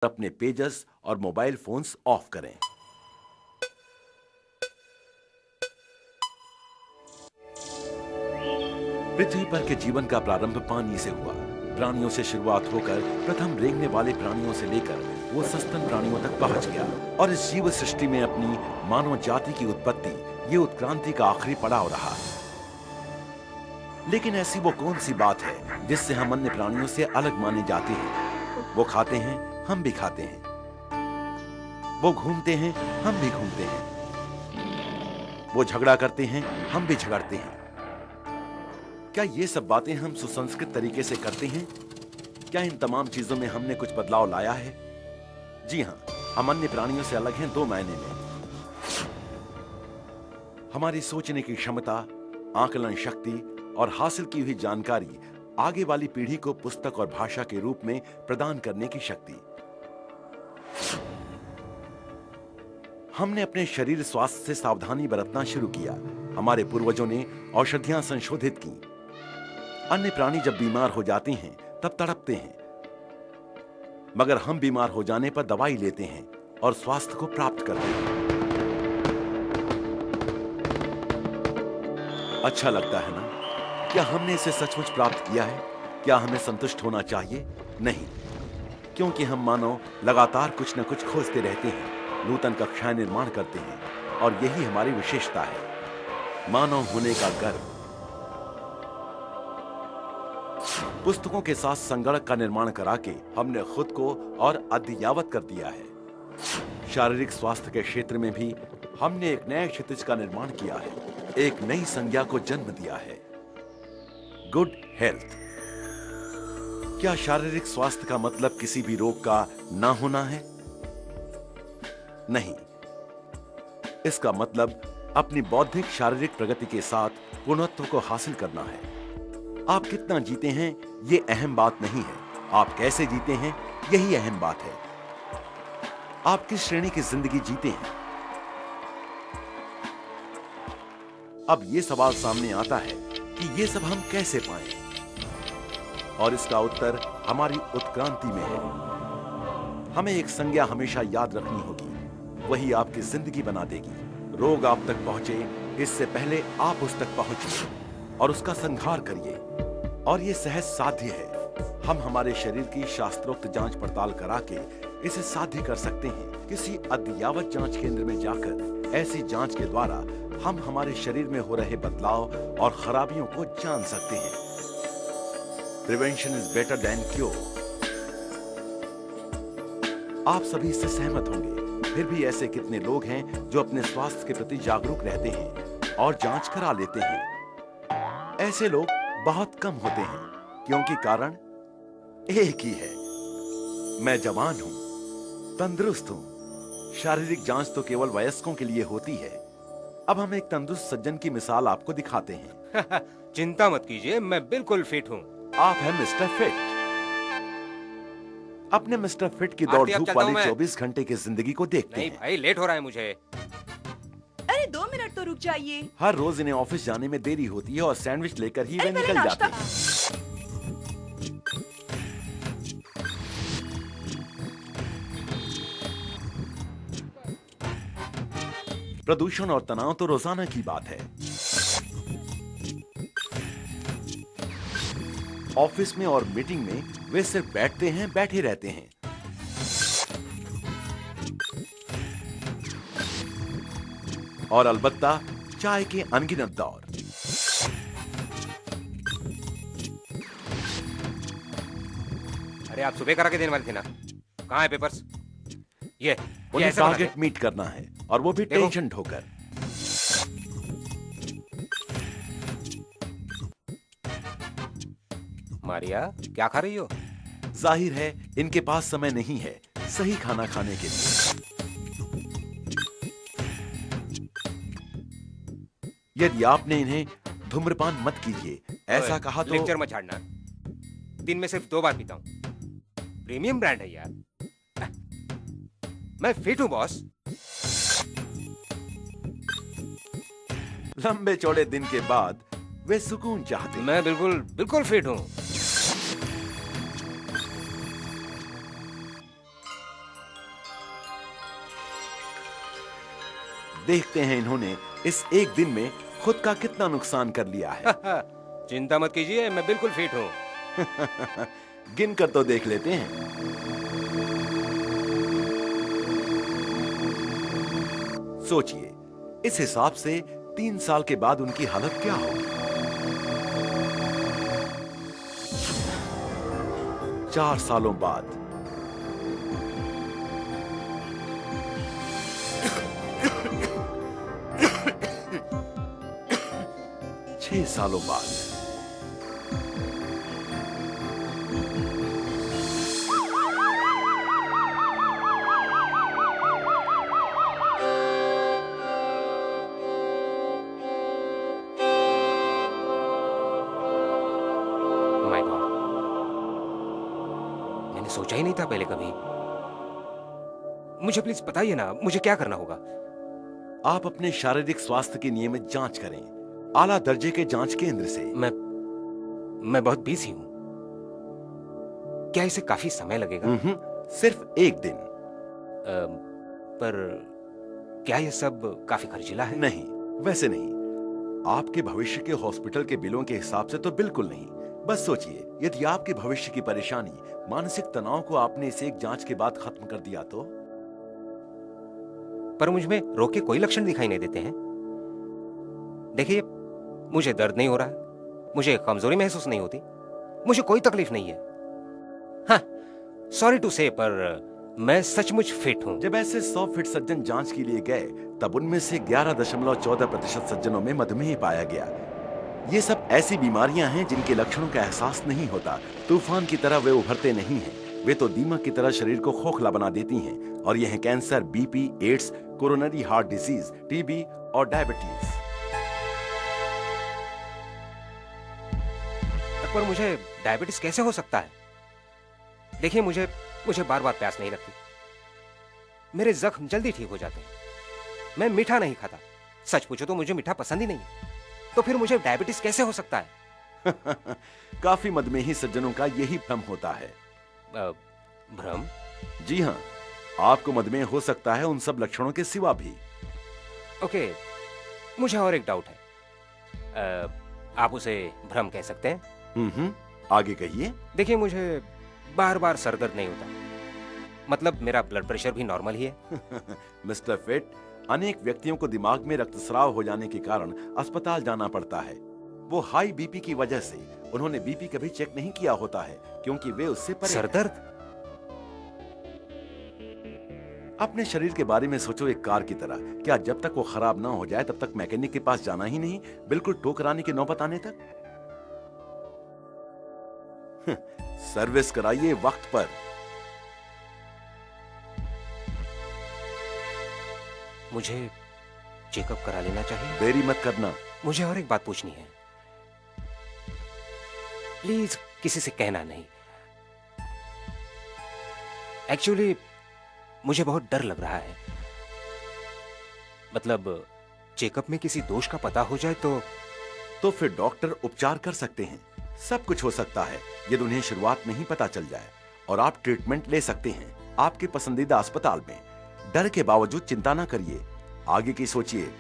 अपने पेजेस और mobile phones of करें। पृथ्वी पर के जीवन का प्रारंभ पानी से हुआ। प्राणियों से शुरुआत होकर प्रथम रेंगने वाले प्राणियों से लेकर वो सस्तन प्राणियों तक पहुंच गया और इस जीव सृष्टि में अपनी मानव जाति की उत्पत्ति ये उत्क्रांति का आखिरी पड़ाव रहा। लेकिन ऐसी वो कौन सी बात है जिससे हम अन्य प्राणियों से अलग माने जाते हैं? वो खाते हैं, हम भी खाते हैं। वो घूमते हैं, हम भी घूमते हैं। वो झगड़ा करते हैं, हम भी झगड़ते हैं। क्या ये सब बातें हम सुसंस्कृत तरीके से करते हैं? क्या इन तमाम चीजों में हमने कुछ बदलाव लाया है? जी हां, हम अन्य प्राणियों से अलग हैं दो मायने में। हमारी सोचने की क्षमता, आकलन शक्ति और हासिल की हुई जानकारी आगे वाली पीढ़ी को पुस्तक और भाषा के रूप में प्रदान करने की शक्ति। हमने अपने शरीर स्वास्थ्य से सावधानी बरतना शुरू किया। हमारे पूर्वजों ने औषधियां संशोधित की। अन्य प्राणी जब बीमार हो जाते हैं तब तड़पते हैं, मगर हम बीमार हो जाने पर दवाई लेते हैं और स्वास्थ्य को प्राप्त करते हैं। अच्छा लगता है ना? क्या हमने इसे सचमुच प्राप्त किया है? क्या हमें संतुष्ट होना चाहिए? नहीं, क्योंकि हम मानव लगातार कुछ न कुछ खोजते रहते हैं, नूतन कक्षाएं निर्माण करते हैं और यही हमारी विशेषता है, मानव होने का गर्व। पुस्तकों के साथ संगणक का निर्माण करा के हमने खुद को और अद्ययावत कर दिया है। शारीरिक स्वास्थ्य के क्षेत्र में भी हमने एक नए क्षितिज का निर्माण किया है, एक नई संज्ञा को जन्म दिया है, गुड हेल्थ। क्या शारीरिक स्वास्थ्य का मतलब किसी भी रोग का ना होना है? नहीं, इसका मतलब अपनी बौद्धिक शारीरिक प्रगति के साथ पूर्णत्व को हासिल करना है। आप कितना जीते हैं ये अहम बात नहीं है, आप कैसे जीते हैं यही अहम बात है। आप किस श्रेणी की जिंदगी जीते हैं? अब ये सवाल सामने आता है कि ये सब हम कैसे पाएं? और इसका उत्तर हमारी उत्क्रांति में है। हमें एक संज्ञा हमेशा याद रखनी होगी, वही आपकी जिंदगी बना देगी। रोग आप तक पहुंचे इससे पहले आप उस तक पहुंचिए और उसका संहार करिए, और ये सहज साध्य है। हम हमारे शरीर की शास्त्रोक्त जांच पड़ताल करा के इसे साध्य कर सकते हैं। किसी अद्ययावत जांच केंद्र में जाकर ऐसी जांच के द्वारा हम हमारे शरीर में हो रहे बदलाव और खराबियों को जान सकते हैं। Prevention is better than cure. आप सभी इससे सहमत होंगे। फिर भी ऐसे कितने लोग हैं जो अपने स्वास्थ्य के प्रति जागरूक रहते हैं और जांच करा लेते हैं? ऐसे लोग बहुत कम होते हैं, क्योंकि कारण एक ही है, मैं जवान हूं, तंदुरुस्त हूं। शारीरिक जांच तो केवल वयस्कों के लिए होती है। अब हम एक तंदुरुस्त सज्जन की मिसाल आपको दिखाते हैं। चिंता मत कीजिए, मैं बिल्कुल फिट हूँ। आप हैं मिस्टर फिट। अपने मिस्टर फिट की दौड़ धूप वाली 24 घंटे की जिंदगी को देखते हैं। नहीं भाई, लेट हो रहा है मुझे। अरे 2 मिनट तो रुक जाइए। हर रोज इन्हें ऑफिस जाने में देरी होती है और सैंडविच लेकर ही वे निकल जाते हैं। प्रदूषण और तनाव तो रोजाना की बात है। ऑफिस में और मीटिंग में वे सिर्फ बैठते हैं, बैठे रहते हैं। और अलबत्ता चाय के अनगिनत दौर। अरे आप सुबह करा के देने वाले थे ना, कहाँ है पेपर्स? ये उन्हें टारगेट मीट करना है, और वो भी टेंशन ढोकर। मारिया, क्या खा रही हो? जाहिर है इनके पास समय नहीं है सही खाना खाने के लिए। यदि आपने इन्हें धूम्रपान मत कीजिए ऐसा कहा तो लेक्चर मत झाड़ना। दिन में सिर्फ 2 बार पीता हूँ। प्रीमियम ब्रांड है यार। मैं फिट हूँ बॉस। लंबे चौड़े दिन के बाद वे सुकून चाहते हैं। मैं बिल्कुल फिट हूँ। देखते हैं इन्होंने इस एक दिन में खुद का कितना नुकसान कर लिया है। चिंता मत कीजिए, मैं बिल्कुल फिट हूँ। गिन कर तो देख लेते हैं। सोचिए, इस हिसाब से 3 साल के बाद उनकी हालत क्या होगी। 4 सालों बाद, 6 सालों बाद, माय गॉड, मैंने सोचा ही नहीं था पहले कभी। मुझे प्लीज बताइए ना, मुझे क्या करना होगा? आप अपने शारीरिक स्वास्थ्य की नियमित जांच करें, आला दर्जे के जांच केंद्र से। मैं बहुत बिजी हूं। क्या इसे काफी समय लगेगा? सिर्फ एक दिन। पर क्या यह सब काफी खर्चीला है? नहीं, वैसे नहीं। आपके भविष्य के हॉस्पिटल के बिलों के हिसाब से तो बिल्कुल नहीं। बस सोचिए, यदि आपके भविष्य की परेशानी, मानसिक तनाव को आपने इसे एक जांच के बाद खत्म कर दिया तो? पर मुझ में रोग के कोई लक्षण दिखाई नहीं देते हैं। देखिए, मुझे दर्द नहीं हो रहा है, मुझे कमजोरी महसूस नहीं होती, मुझे कोई तकलीफ नहीं है। हाँ, सॉरी टू से, पर मैं सचमुच फिट हूं। जब ऐसे 100 फिट सज्जन जांच के लिए गए, तब उनमें से 11.14% सज्जनों में मधुमेह पाया गया। ये सब ऐसी बीमारियां हैं जिनके लक्षणों का एहसास नहीं होता। तूफान की तरह वे उभरते नहीं हैं, वे तो दीमक की तरह शरीर को खोखला बना देती हैं। और ये हैं cancer, BP, AIDS, coronary heart disease, TB और डायबिटीज। पर मुझे डायबिटीज कैसे हो सकता है? देखिए, मुझे बार बार प्यास नहीं लगती, मेरे जख्म जल्दी ठीक हो जाते हैं, मैं मीठा नहीं खाता। सच पूछो तो मुझे मीठा पसंद ही नहीं है। तो फिर मुझे डायबिटीज कैसे हो सकता है? काफी मधुमेही सज्जनों का यही भ्रम होता है। भ्रम? जी हाँ, आपको मधुमेह हो सकता है उन सब लक्षणों के सिवा भी। ओके, मुझे और एक डाउट है। आप उसे भ्रम कह सकते हैं? आगे कहिए। देखिए, मुझे बार बार सर दर्द नहीं होता, मतलब मेरा ब्लड प्रेशर भी नॉर्मल ही है। मिस्टर फिट, अनेक व्यक्तियों को दिमाग में रक्तस्राव हो जाने के कारण अस्पताल जाना पड़ता है। वो हाई बीपी की वजह से। उन्होंने बीपी कभी चेक नहीं किया होता है क्योंकि वे उससे परे। सर दर्द? अपने शरीर के बारे में सोचो एक कार की तरह। क्या जब तक वो खराब ना हो जाए तब तक मैकेनिक के पास जाना ही नहीं, बिल्कुल ठोकराने की नौबत आने तक? सर्विस कराइए वक्त पर। मुझे चेकअप करा लेना चाहिए। देरी मत करना। मुझे और एक बात पूछनी है, प्लीज किसी से कहना नहीं। एक्चुअली मुझे बहुत डर लग रहा है। मतलब चेकअप में किसी दोष का पता हो जाए तो फिर डॉक्टर उपचार कर सकते हैं। सब कुछ हो सकता है यदि उन्हें शुरुआत में ही पता चल जाए, और आप ट्रीटमेंट ले सकते हैं आपके पसंदीदा अस्पताल में। डर के बावजूद चिंता ना करिए, आगे की सोचिए।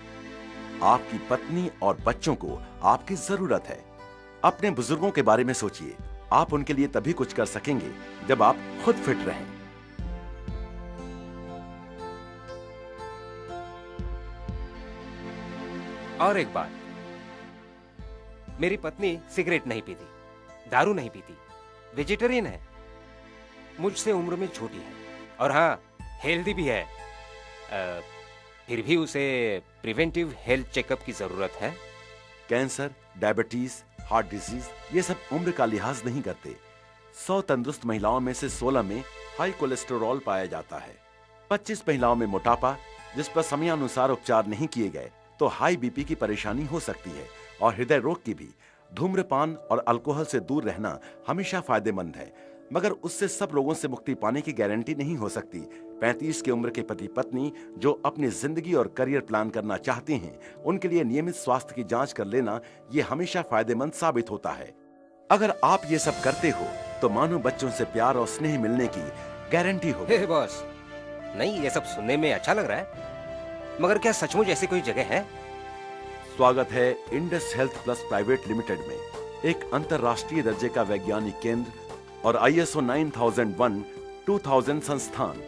आपकी पत्नी और बच्चों को आपकी जरूरत है। अपने बुजुर्गों के बारे में सोचिए। आप उनके लिए तभी कुछ कर सकेंगे जब आप खुद फिट रहें। और एक बात, मेरी पत्नी सिगरेट नहीं पीती, दारू नहीं पीती, वेजिटेरियन है, मुझसे उम्र में छोटी है, और हाँ, हेल्दी भी है। फिर भी उसे प्रिवेंटिव हेल्थ चेकअप की जरूरत है। कैंसर, डायबिटीज, हार्ट डिजीज, ये सब उम्र का लिहाज नहीं करते। 100 तंदुरुस्त महिलाओं में से 16 में हाई कोलेस्टेरॉल पाया जाता है। 25 महिलाओं में मोटापा, जिस पर समयानुसार उपचार नहीं किए गए तो हाई बीपी की परेशानी हो सकती है, और हृदय रोग की भी। धूम्रपान और अल्कोहल से दूर रहना हमेशा फायदेमंद है, मगर उससे सब रोगों से मुक्ति पाने की गारंटी नहीं हो सकती। 35 की उम्र के पति पत्नी जो अपनी जिंदगी और करियर प्लान करना चाहते हैं, उनके लिए नियमित स्वास्थ्य की जांच कर लेना ये हमेशा फायदेमंद साबित होता है। अगर आप ये सब करते हो तो मानो बच्चों से प्यार और स्नेह मिलने की गारंटी होगी। हे बॉस, नहीं, ये सब सुनने में अच्छा लग रहा है, मगर क्या सचमुच ऐसी कोई जगह है? स्वागत है Indus health plus private limited में, एक अंतरराष्ट्रीय दर्जे का वैज्ञानिक केंद्र और ISO 9001-2000 संस्थान,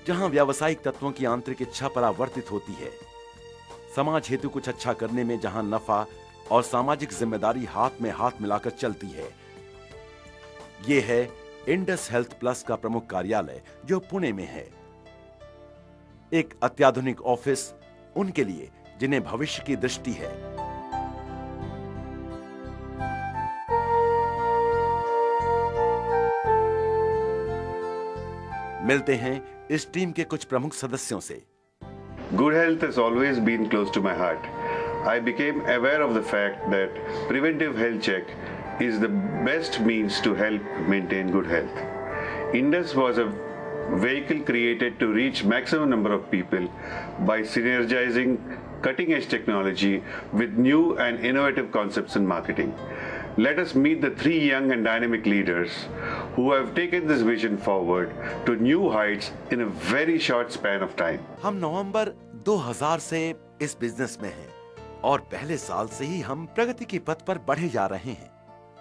जहां व्यावसायिक तत्वों की आंतरिक इच्छा परावर्तित होती है। समाज हेतु कुछ अच्छा करने में जहां नफा और सामाजिक जिम्मेदारी हाथ में हाथ मिलाकर चलती है। यह है इंडस हेल्थ प्लस का प्रमुख कार्यालय, जो पुणे में है। एक अत्याधुनिक ऑफिस उनके लिए जिन्हें भविष्य की दृष्टि है। मिलते हैं इस टीम के कुछ प्रमुख सदस्यों से। Good health has always been close to my heart. I became aware of the fact that preventive health check is the best means to help maintain good health. Indus was a vehicle created to reach maximum number of people by synergizing cutting-edge technology with new and innovative concepts in marketing. Let us meet the three young and dynamic leaders who have taken this vision forward to new heights in a very short span of time. हम नवंबर 2000 से इस business में हैं और पहले साल से ही हम प्रगति के पथ पर बढ़े जा रहे हैं।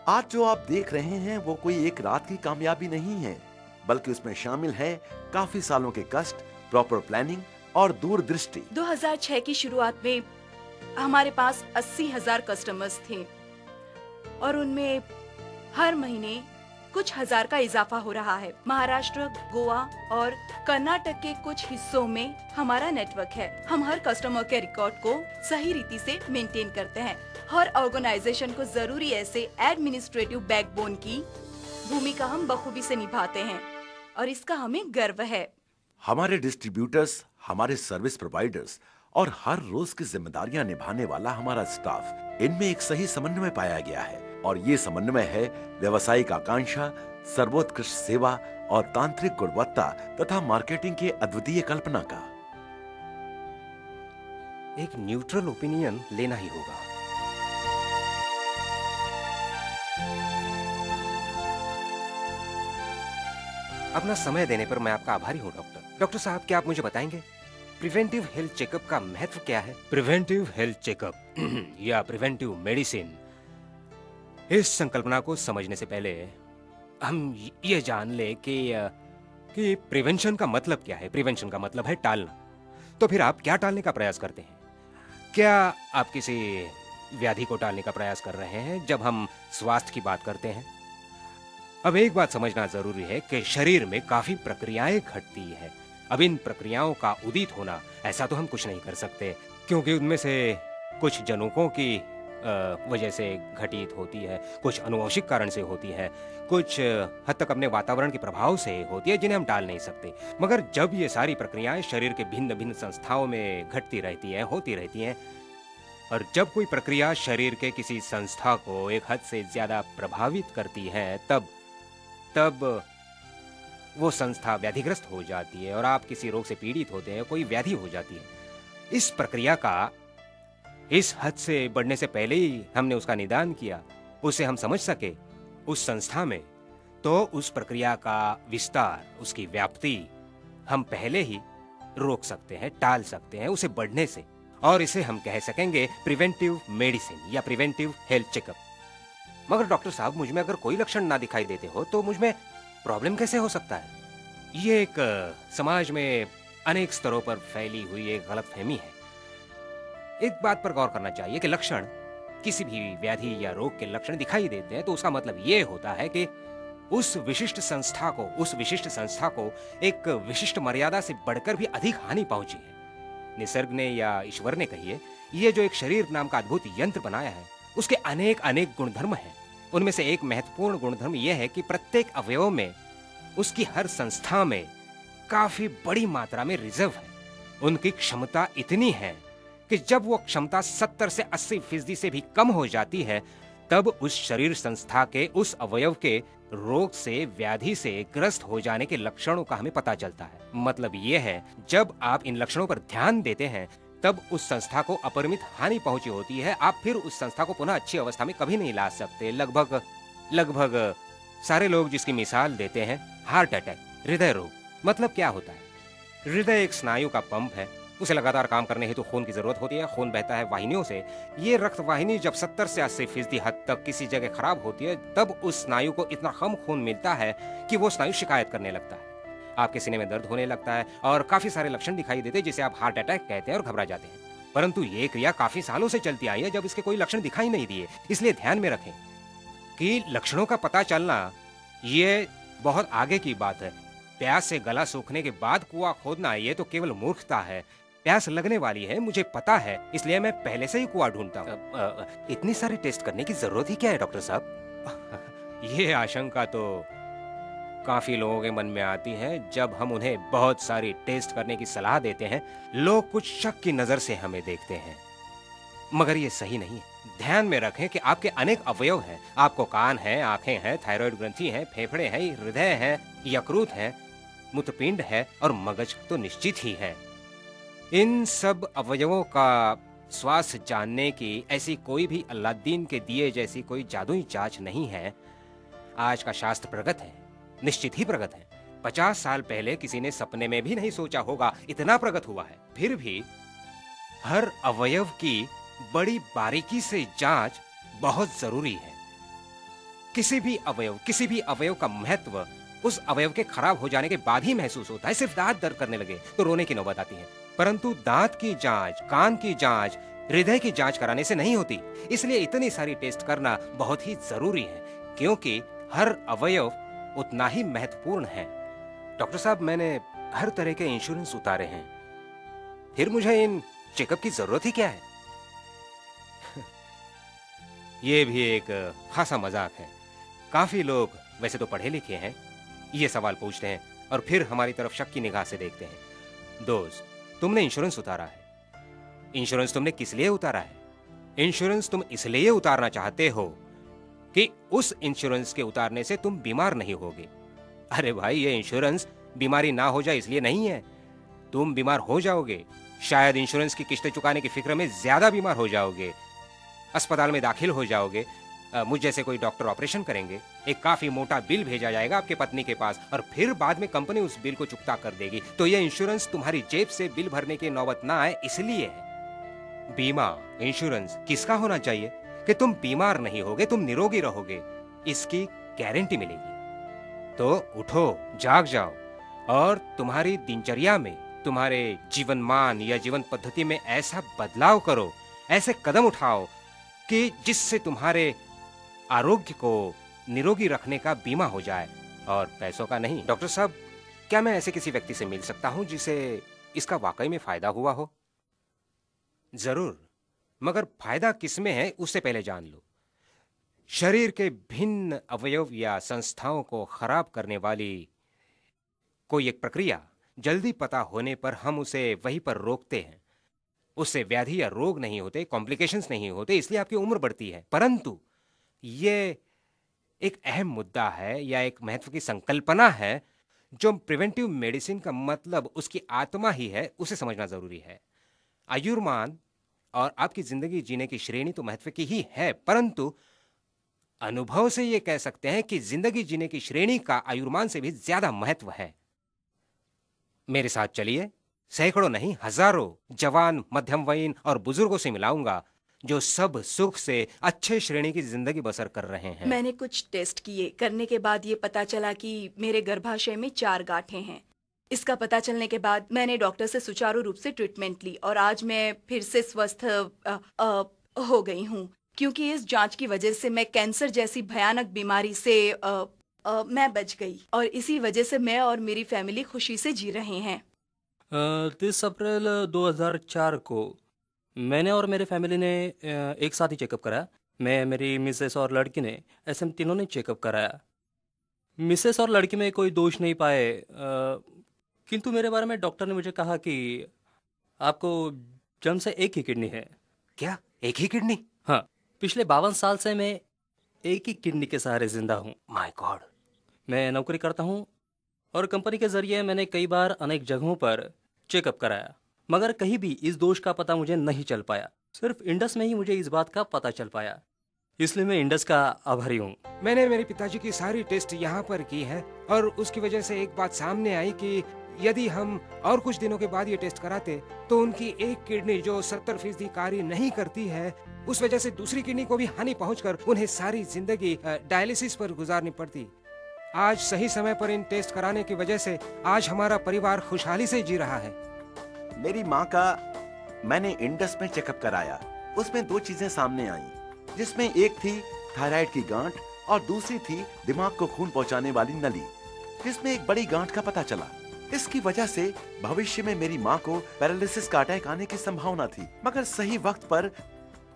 आज जो आप देख रहे हैं वो कोई एक रात की कामयाबी नहीं है, बल्कि उसमें शामिल है काफी सालों के कष्ट, प्रॉपर प्लानिंग और दूरदृष्टि। 2006 की शुरुआत में हमारे पास 80,000 कस्टमर्स थे और उनमें हर महीने कुछ हजार का इजाफा हो रहा है। महाराष्ट्र, गोवा और कर्नाटक के कुछ हिस्सों में हमारा नेटवर्क है। हम हर कस्टमर के रिकॉर्ड को सही रीति से मेंटेन करते हैं। हर ऑर्गेनाइजेशन को जरूरी ऐसे एडमिनिस्ट्रेटिव बैकबोन की भूमिका हम बखूबी से निभाते हैं और इसका हमें गर्व है। हमारे डिस्ट्रीब्यूटर्स, हमारे सर्विस प्रोवाइडर्स और हर रोज की जिम्मेदारियां निभाने वाला हमारा स्टाफ, इनमें एक सही समन्वय पाया गया है और ये समन्वय है व्यावसायिक आकांक्षा, सर्वोत्कृष्ट सेवा और तांत्रिक गुणवत्ता तथा मार्केटिंग की अद्वितीय कल्पना का। एक न्यूट्रल ओपिनियन लेना ही होगा। अपना समय देने पर मैं आपका आभारी हूं डॉक्टर। डॉक्टर साहब, क्या आप मुझे बताएंगे प्रिवेंटिव हेल्थ चेकअप का महत्व क्या है? प्रिवेंटिव हेल्थ चेकअप या प्रिवेंटिव मेडिसिन, इस संकल्पना को समझने से पहले हम ये जान ले कि प्रिवेंशन का मतलब क्या है। प्रिवेंशन का मतलब है टालना। तो फिर आप क्या टालने का प्रयास करते हैं? क्या आप किसी व्याधि को टालने का प्रयास कर रहे हैं जब हम स्वास्थ्य की बात करते हैं? अब एक बात समझना जरूरी है कि शरीर में काफी प्रक्रियाएं घटती है। अब इन प्रक्रियाओं का उदित होना, ऐसा तो हम कुछ नहीं कर सकते, क्योंकि उनमें से कुछ जनुकों की वजह से घटित होती है, कुछ अनुवंशिक कारण से होती है, कुछ हद तक अपने वातावरण के प्रभाव से होती है, जिन्हें हम टाल नहीं सकते। मगर जब ये सारी प्रक्रियाएं शरीर के भिन्न भिन्न संस्थाओं में घटती रहती हैं, होती रहती हैं, और जब कोई प्रक्रिया शरीर के किसी संस्था को एक हद से ज्यादा प्रभावित करती है, तब वो संस्था व्याधिग्रस्त हो जाती है और आप किसी रोग से पीड़ित होते हैं, कोई व्याधि हो जाती है। इस प्रक्रिया का इस हद से बढ़ने से पहले ही हमने उसका निदान किया, उसे हम समझ सके उस संस्था में, तो उस प्रक्रिया का विस्तार, उसकी व्याप्ति हम पहले ही रोक सकते हैं, टाल सकते हैं उसे बढ़ने से, और इसे हम कह सकेंगे प्रिवेंटिव मेडिसिन या प्रिवेंटिव हेल्थ चेकअप। मगर डॉक्टर साहब, मुझ में अगर कोई लक्षण ना दिखाई देते हो तो मुझ में प्रॉब्लम कैसे हो सकता है? ये एक समाज में अनेक स्तरों पर फैली हुई एक गलतफहमी है। एक बात पर गौर करना चाहिए कि लक्षण, किसी भी व्याधि या रोग के लक्षण दिखाई देते हैं तो उसका मतलब ये होता है कि उस विशिष्ट संस्था को एक विशिष्ट मर्यादा से बढ़कर भी अधिक हानि पहुंची है। निसर्ग ने या ईश्वर ने कहिए, ये जो एक शरीर नाम का अद्भुत यंत्र बनाया है, उसके अनेक अनेक गुणधर्म हैं। उनमें से एक महत्वपूर्ण गुणधर्म यह है कि प्रत्येक अवयव में, उसकी हर संस्था में काफी बड़ी मात्रा में रिजर्व है। उनकी क्षमता इतनी है कि जब वो क्षमता 70 से 80% से भी कम हो जाती है, तब उस शरीर संस्था के उस अवयव के रोग से, व्याधि से ग्रस्त हो जाने के लक्षणों का हमें पता चलता है। मतलब ये है, जब आप इन लक्षणों पर ध्यान देते हैं, तब उस संस्था को अपरिमित हानि पहुंची होती है। आप फिर उस संस्था को पुनः अच्छी अवस्था में कभी नहीं ला सकते। लगभग सारे लोग जिसकी मिसाल देते हैं, हार्ट अटैक, हृदय रोग। मतलब क्या होता है? हृदय एक स्नायु का पंप है, उसे लगातार काम करने हेतु खून की जरूरत होती है। खून बहता है वाहिनियों से। ये रक्त वाहिनी जब 70 से 80% हद तक किसी जगह खराब होती है, तब उस स्नायु को इतना कम खून मिलता है कि वो स्नायु शिकायत करने लगता है। आपके सीने में दर्द होने लगता है और काफी सारे लक्षण दिखाई देते हैं, जिसे आप हार्ट अटैक कहते हैं, और घबरा जाते हैं। परंतु ये क्रिया काफी सालों से चलती आई है, जब इसके कोई लक्षण दिखाई नहीं दिए। इसलिए ध्यान में रखें कि लक्षणों का पता चलना ये बहुत आगे की बात है। प्यास से गला सूखने के बाद कुआं खोदना ये तो केवल मूर्खता है। प्यास लगने वाली है, मुझे पता है, इसलिए मैं पहले से ही कुआं ढूंढता हूँ। इतनी सारी टेस्ट करने की जरूरत ही क्या है डॉक्टर साहब? ये आशंका तो काफी लोगों के मन में आती है। जब हम उन्हें बहुत सारी टेस्ट करने की सलाह देते हैं, लोग कुछ शक की नजर से हमें देखते हैं, मगर ये सही नहीं है। ध्यान में रखें कि आपके अनेक अवयव हैं। आपको कान है, आंखें हैं, थायराइड ग्रंथि है, फेफड़े हैं, हृदय है, यकृत है, मूत्रपिंड है और मगज तो निश्चित ही है। इन सब अवयवों का स्वास्थ्य जानने की ऐसी कोई भी अलादीन के दिए जैसी कोई जादुई जांच नहीं है। आज का शास्त्र प्रगत है, निश्चित ही प्रगत है। 50 साल पहले किसी ने सपने में भी नहीं सोचा होगा, इतना प्रगत हुआ है। फिर भी हर अवयव की बड़ी बारीकी से जांच बहुत जरूरी है। किसी भी अवयव का महत्व उस अवयव के खराब हो जाने के बाद ही महसूस होता है। सिर्फ दांत दर्द करने लगे तो रोने की नौबत आती है, परंतु दांत की जांच, कान की जांच, हृदय की जांच कराने से नहीं होती। इसलिए इतनी सारी टेस्ट करना बहुत ही जरूरी है, क्योंकि हर अवयव उतना ही महत्वपूर्ण है। डॉक्टर साहब, मैंने हर तरह के इंश्योरेंस उतारे हैं, फिर मुझे इन चेकअप की जरूरत ही क्या है? ये भी एक खासा मजाक है। काफी लोग वैसे तो पढ़े लिखे हैं, ये सवाल पूछते हैं और फिर हमारी तरफ शक की निगाह से देखते हैं। दोस्त, तुमने इंश्योरेंस उतारा है। इंश्योरेंस तुमने किस लिए उतारा है? इंश्योरेंस तुम इसलिए उतारना चाहते हो कि उस इंश्योरेंस के उतारने से तुम बीमार नहीं होगे। अरे भाई, ये इंश्योरेंस बीमारी ना हो जाए इसलिए नहीं है। तुम बीमार हो जाओगे, शायद इंश्योरेंस की किस्तें चुकाने की फिक्र में ज्यादा बीमार हो जाओगे, अस्पताल में दाखिल हो जाओगे, मुझ जैसे कोई डॉक्टर ऑपरेशन करेंगे, एक काफी मोटा बिल भेजा जाएगा आपके पत्नी के पास और फिर बाद में कंपनी उस बिल को चुकता कर देगी। तो यह इंश्योरेंस तुम्हारी जेब से बिल भरने की नौबत ना आए इसलिए है। बीमा, इंश्योरेंस किसका होना चाहिए कि तुम बीमार नहीं होगे, तुम निरोगी रहोगे, इसकी गारंटी मिलेगी। तो उठो, जाग जाओ और तुम्हारी दिनचर्या में, तुम्हारे जीवन मान या जीवन पद्धति में ऐसा बदलाव करो, ऐसे कदम उठाओ कि जिससे तुम्हारे आरोग्य को निरोगी रखने का बीमा हो जाए और पैसों का नहीं। डॉक्टर साहब, क्या मैं ऐसे किसी व्यक्ति से मिल सकता हूं जिसे इसका वाकई में फायदा हुआ हो? जरूर, मगर फायदा किसमें है उससे पहले जान लो। शरीर के भिन्न अवयव या संस्थाओं को खराब करने वाली कोई एक प्रक्रिया जल्दी पता होने पर हम उसे वहीं पर रोकते हैं। उससे व्याधि या रोग नहीं होते, कॉम्प्लिकेशंस नहीं होते, इसलिए आपकी उम्र बढ़ती है। परंतु ये एक अहम मुद्दा है या एक महत्व की संकल्पना है जो प्रिवेंटिव मेडिसिन का मतलब उसकी आत्मा ही है, उसे समझना जरूरी है। आयुर्मान और आपकी जिंदगी जीने की श्रेणी तो महत्व की ही है, परंतु अनुभव से यह कह सकते हैं कि जिंदगी जीने की श्रेणी का आयुर्मान से भी ज्यादा महत्व है। मेरे साथ चलिए, सैकड़ों नहीं हजारों जवान, मध्यम वयीन और बुजुर्गों से मिलाऊंगा जो सब सुख से अच्छे श्रेणी की जिंदगी बसर कर रहे हैं। मैंने कुछ टेस्ट किए, करने के बाद ये पता चला कि मेरे गर्भाशय में 4 गांठें हैं। इसका पता चलने के बाद मैंने डॉक्टर से सुचारू रूप से ट्रीटमेंट ली और आज मैं फिर से स्वस्थ हो गई हूँ, क्योंकि इस जांच की वजह से मैं कैंसर जैसी भयानक बीमारी से मैं बच गई और इसी वजह से मैं और मेरी फैमिली खुशी से जी रहे हैं। 30 अप्रैल 2004 को मैंने और मेरे फैमिली ने एक साथ ही चेकअप कराया। मैं, मेरी मिसेस और लड़की ने, ऐसे हम तीनों ने चेकअप कराया। मिसेस और लड़की में कोई दोष नहीं पाए, किंतु मेरे बारे में डॉक्टर ने मुझे कहा कि आपको जन्म से एक ही किडनी है। क्या, एक ही किडनी? हाँ, पिछले 52 साल से मैं एक ही किडनी के सहारे जिंदा हूँ। My God. मैं नौकरी करता हूँ और कंपनी के जरिए मैंने कई बार अनेक जगहों पर चेकअप कराया, मगर कहीं भी इस दोष का पता मुझे नहीं चल पाया। सिर्फ इंडस में ही मुझे इस बात का पता चल पाया, इसलिए मैं इंडस का आभारी हूँ। मैंने मेरे पिताजी की सारी टेस्ट यहाँ पर की है और उसकी वजह से एक बात सामने आई कि यदि हम और कुछ दिनों के बाद ये टेस्ट कराते तो उनकी एक किडनी जो 70% कार्य नहीं करती है, उस वजह से दूसरी किडनी को भी हानि पहुंचकर उन्हें सारी जिंदगी डायलिसिस पर गुजारनी पड़ती। आज सही समय पर इन टेस्ट कराने की वजह से आज हमारा परिवार खुशहाली से जी रहा है। मेरी माँ का मैंने इंडस में चेकअप कराया। उसमें 2 चीजें सामने आई, जिसमें एक थी थायराइड की गांठ और दूसरी थी दिमाग को खून पहुंचाने वाली नली, जिसमें एक बड़ी गांठ का पता चला। इसकी वजह से भविष्य में मेरी माँ को पैरालिसिस का अटैक आने की संभावना थी, मगर सही वक्त पर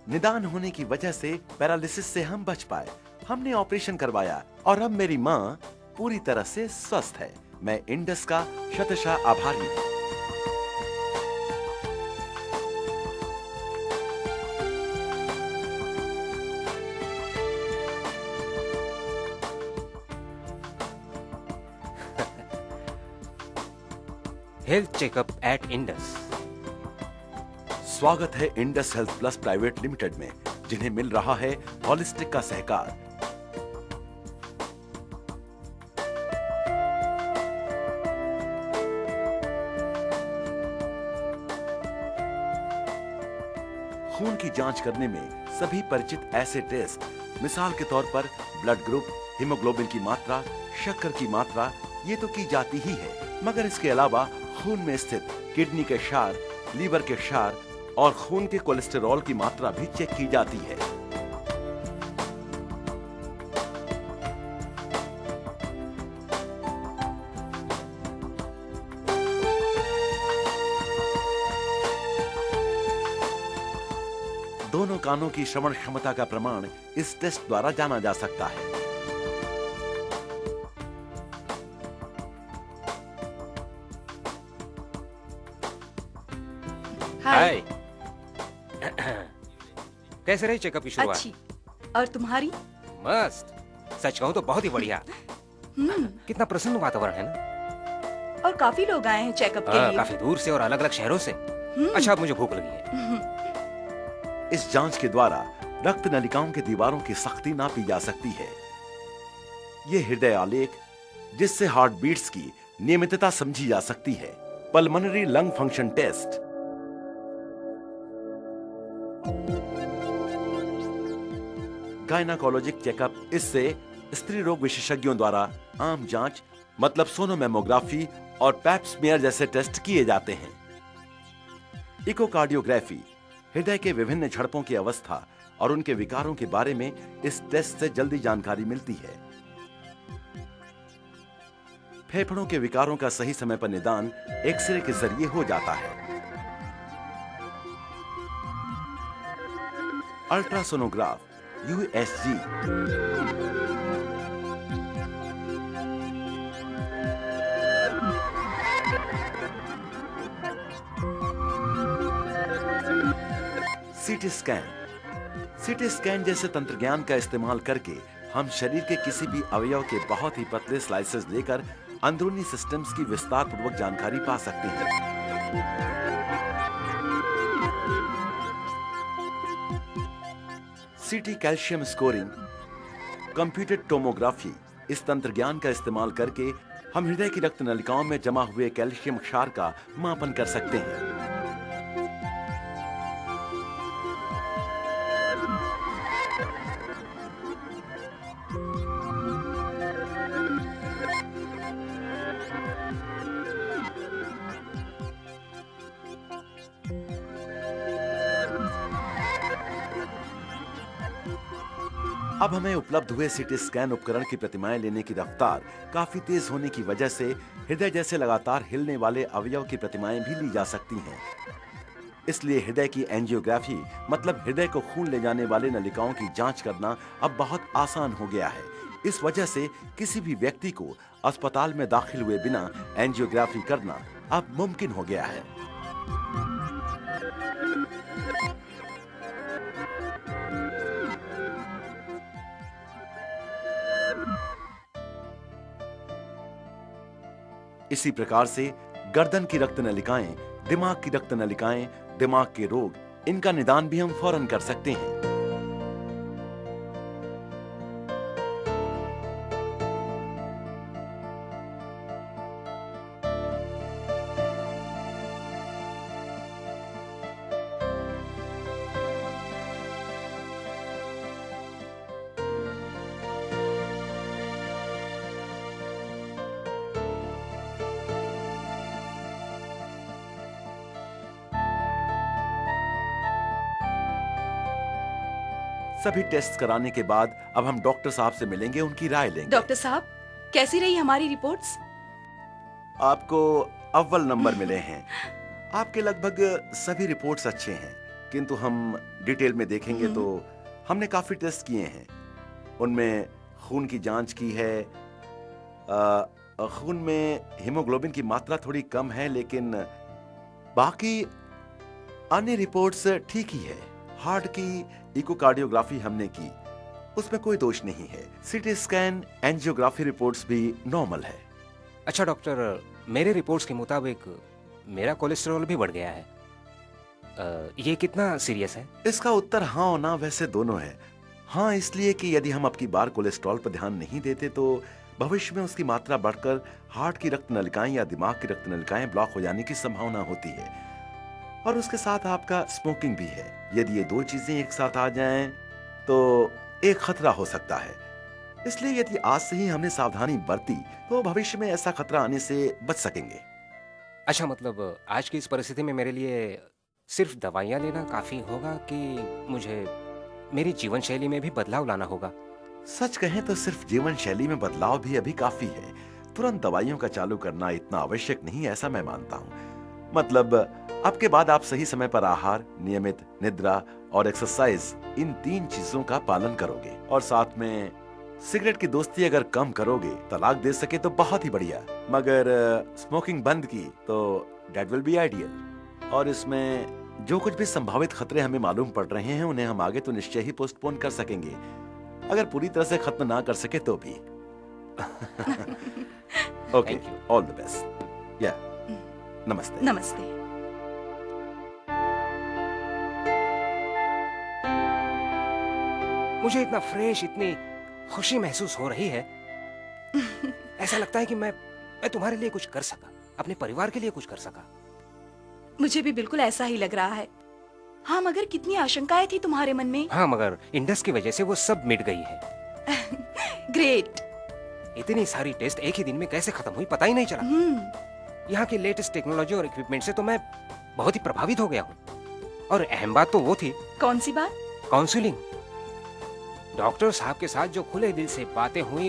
निदान होने की वजह से पैरालिसिस से हम बच पाए। हमने ऑपरेशन करवाया और अब मेरी माँ पूरी तरह से स्वस्थ है। मैं इंडस का शतशः आभारी हूँ। Health checkup at Indus. स्वागत है Indus health plus private limited में, जिन्हें मिल रहा है हॉलिस्टिक का सहकार। खून की जांच करने में सभी परिचित ऐसे टेस्ट, मिसाल के तौर पर ब्लड ग्रुप, हीमोग्लोबिन की मात्रा, शक्कर की मात्रा, ये तो की जाती ही है, मगर इसके अलावा खून में स्थित किडनी के क्षार, लीवर के क्षार और खून के कोलेस्टेरॉल की मात्रा भी चेक की जाती है। दोनों कानों की श्रवण क्षमता का प्रमाण इस टेस्ट द्वारा जाना जा सकता है। हाय। कैसे रही चेकअप की शुरुआत? अच्छी। और तुम्हारी? मस्त। सच कहूँ तो बहुत ही बढ़िया। कितना प्रसन्न वातावरण है ना। और काफी लोग आए हैं चेकअप के लिए। काफी दूर से और अलग अलग शहरों से। अच्छा, अब मुझे भूख लगी है। इस जांच के द्वारा रक्त नलिकाओं की दीवारों की सख्ती नापी जा सकती है। ये हृदय आलेख, जिससे हार्ट बीट्स की नियमितता समझी जा सकती है। Pulmonary lung function test, gynaecologic checkup, इससे स्त्री रोग विशेषज्ञों द्वारा आम जांच मतलब सोनोमेमोग्राफी और पैप स्मीयर जैसे टेस्ट किए जाते हैं। इकोकार्डियोग्राफी, हृदय के विभिन्न झड़पों की अवस्था और उनके विकारों के बारे में इस टेस्ट से जल्दी जानकारी मिलती है। फेफड़ों के विकारों का सही समय पर निदान एक्सरे के जरिए हो जाता है। अल्ट्रासोनोग्राफ USG, CT scan. CT scan जैसे तंत्रज्ञान का इस्तेमाल करके हम शरीर के किसी भी अवयव के बहुत ही पतले स्लाइसेस लेकर अंदरूनी सिस्टम्स की विस्तार पूर्वक जानकारी पा सकते हैं। सीटी कैल्शियम स्कोरिंग, कंप्यूटेड टोमोग्राफी, इस तंत्रज्ञान का इस्तेमाल करके हम हृदय की रक्त नलिकाओं में जमा हुए कैल्शियम क्षार का मापन कर सकते हैं। अब हमें उपलब्ध हुए सीटी स्कैन उपकरण की प्रतिमाएं लेने की रफ्तार काफी तेज होने की वजह से हृदय जैसे लगातार हिलने वाले अवयव की प्रतिमाएं भी ली जा सकती हैं। इसलिए हृदय की एंजियोग्राफी मतलब हृदय को खून ले जाने वाले नलिकाओं की जांच करना अब बहुत आसान हो गया है। इस वजह से किसी भी व्यक्ति को अस्पताल में दाखिल हुए बिना एंजियोग्राफी करना अब मुमकिन हो गया है। इसी प्रकार से गर्दन की रक्त नलिकाएं, दिमाग की रक्त नलिकाएं, दिमाग के रोग, इनका निदान भी हम फौरन कर सकते हैं। सभी टेस्ट कराने के बाद अब हम डॉक्टर साहब से मिलेंगे, उनकी राय लेंगे। डॉक्टर साहब, कैसी रही हमारी रिपोर्ट्स? आपको अव्वल नंबर मिले हैं। आपके लगभग सभी रिपोर्ट्स अच्छे हैं, किंतु हम डिटेल में देखेंगे तो हमने काफी टेस्ट किए हैं। उनमें खून की जांच की है। खून में हीमोग्लोबिन की मात्रा थोड़ी कम है, लेकिन बाकी अन्य रिपोर्ट्स ठीक ही है। हार्ट की इकोकार्डियोग्राफी हमने की, उसमें कोई दोष नहीं है। सीटी स्कैन, एंजियोग्राफी रिपोर्ट्स भी नॉर्मल है। अच्छा डॉक्टर, मेरे रिपोर्ट्स के मुताबिक मेरा कोलेस्ट्रॉल भी बढ़ गया है। ये कितना सीरियस है? इसका उत्तर हाँ और ना वैसे दोनों है। हाँ इसलिए कि यदि हम अब की बार कोलेस्ट्रॉल पर ध्यान नहीं देते तो भविष्य में उसकी मात्रा बढ़कर हार्ट की रक्त नलिकाएं या दिमाग की रक्त नलिकाएं ब्लॉक हो जाने की संभावना होती है। और उसके साथ आपका स्मोकिंग भी है। यदि ये दो चीजें एक साथ आ जाएं तो एक खतरा हो सकता है। इसलिए यदि आज से ही हमने सावधानी बरती तो भविष्य में ऐसा खतरा आने से बच सकेंगे। अच्छा, मतलब आज की इस परिस्थिति में मेरे लिए सिर्फ दवाइयाँ लेना काफी होगा कि मुझे मेरी जीवन शैली में भी बदलाव लाना होगा? सच कहें तो सिर्फ जीवन शैली में बदलाव भी अभी काफी है। तुरंत दवाइयों का चालू करना इतना आवश्यक नहीं, ऐसा मैं मानता हूँ। मतलब अब के बाद आप सही समय पर आहार, नियमित निद्रा और एक्सरसाइज, इन 3 चीजों का पालन करोगे और साथ में सिगरेट की दोस्ती अगर कम करोगे, तलाक दे सके तो बहुत ही बढ़िया, मगर स्मोकिंग बंद की तो दैट विल बी आइडियल। और इसमें जो कुछ भी संभावित खतरे हमें मालूम पड़ रहे हैं उन्हें हम आगे तो निश्चय ही पोस्टपोन कर सकेंगे, अगर पूरी तरह से खत्म ना कर सके तो भी। Okay, Thank you. All the best. या नमस्ते। नमस्ते। मुझे इतना फ्रेश, इतनी खुशी महसूस हो रही है। ऐसा लगता है कि मैं तुम्हारे लिए कुछ कर सका, अपने परिवार के लिए कुछ कर सका। मुझे भी बिल्कुल ऐसा ही लग रहा है। हाँ, मगर कितनी आशंकाएं थी तुम्हारे मन में। हाँ, मगर इंडस की वजह से वो सब मिट गई है। ग्रेट। इतनी सारी टेस्ट एक ही दिन में कैसे खत्म हुई पता ही नहीं चला। यहाँ की लेटेस्ट टेक्नोलॉजी और इक्विपमेंट से तो मैं बहुत ही प्रभावित हो गया हूँ। और अहम बात तो वो थी, कौन सी बात? काउंसलिंग। डॉक्टर साहब के साथ जो खुले दिल से बातें हुई